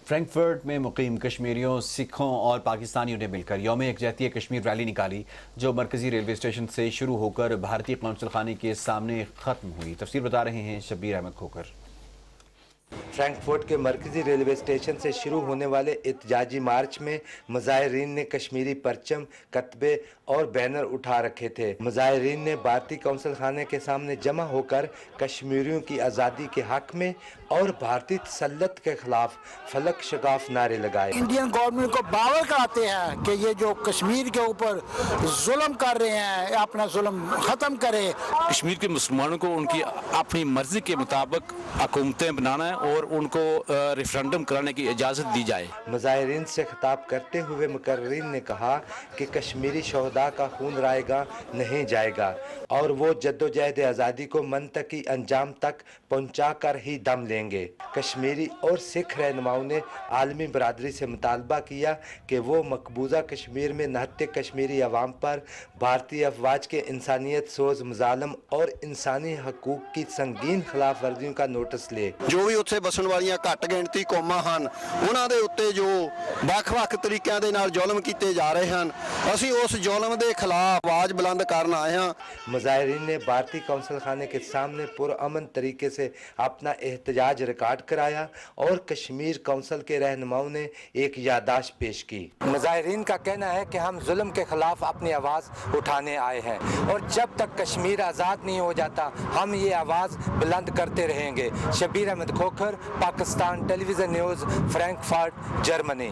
Frankfurt میں مقیم کشمیریوں، سکھوں اور پاکستانیوں نے مل کر یوم یکجہتی کشمیر ریلی نکالی جو مرکزی ریلوے اسٹیشن سے شروع ہو کر بھارتی قونصل خانے کے سامنے ختم ہوئی۔ تفصیل بتا رہے ہیں شبیر احمد کھوکر۔ فرینکفرٹ کے مرکزی ریلوے اسٹیشن سے شروع ہونے والے احتجاجی مارچ میں مظاہرین نے کشمیری پرچم، کتبے اور بینر اٹھا رکھے تھے۔ مظاہرین نے بھارتی قونصل خانے کے سامنے جمع ہو کر کشمیریوں کی آزادی کے حق میں اور بھارتی تسلط کے خلاف فلک شگاف نعرے لگائے۔ انڈین گورنمنٹ کو باور کراتے ہیں کہ یہ جو کشمیر کے اوپر ظلم کر رہے ہیں اپنا ظلم ختم کرے۔ کشمیر کے مسلمانوں کو ان کی اپنی مرضی کے مطابق حکومتیں بنانا ہے اور ان کو ریفرنڈم کرانے کی اجازت دی جائے۔ مظاہرین سے خطاب کرتے ہوئے مقررین نے کہا کہ کشمیری شہداء کا خون رائے گا نہیں جائے گا اور وہ جدوجہد آزادی کو منطقی انجام تک پہنچا کر ہی دم لیں گے۔ کشمیری اور سکھ رہنماؤں نے عالمی برادری سے مطالبہ کیا کہ وہ مقبوضہ کشمیر میں نہتے کشمیری عوام پر بھارتی افواج کے انسانیت سوز مظالم اور انسانی حقوق کی سنگین خلاف ورزیوں کا نوٹس لے۔ جو بھی ਉੱਥੇ ਬਸਣ ਵਾਲੀਆਂ ਘੱਟ ਗਿਣਤੀ ਕੌਮਾਂ ਹਨ ਉਹਨਾਂ ਦੇ ਉੱਤੇ ਜੋ ਵੱਖ-ਵੱਖ ਤਰੀਕਿਆਂ ਦੇ ਨਾਲ ਜ਼ੁਲਮ ਕੀਤੇ ਜਾ ਰਹੇ ਹਨ ਅਸੀਂ ਉਸ ਜ਼ੁਲਮ ਦੇ ਖਿਲਾਫ ਆਵਾਜ਼ بلند کرن آئے ہیں۔ مظاہرین نے بھارتی قونصل خانے کے سامنے پرامن طریقے سے اپنا احتجاج ریکارڈ کرایا اور کشمیر کونسل کے رہنماؤں نے ایک یادداشت پیش کی۔ مظاہرین کا کہنا ہے کہ ہم ظلم کے خلاف اپنی آواز اٹھانے آئے ہیں اور جب تک کشمیر آزاد نہیں ہو جاتا ہم یہ آواز بلند کرتے رہیں گے۔ شبیر احمد کھوکر، پاکستان ٹیلی ویژن نیوز، فرینکفرٹ، جرمنی۔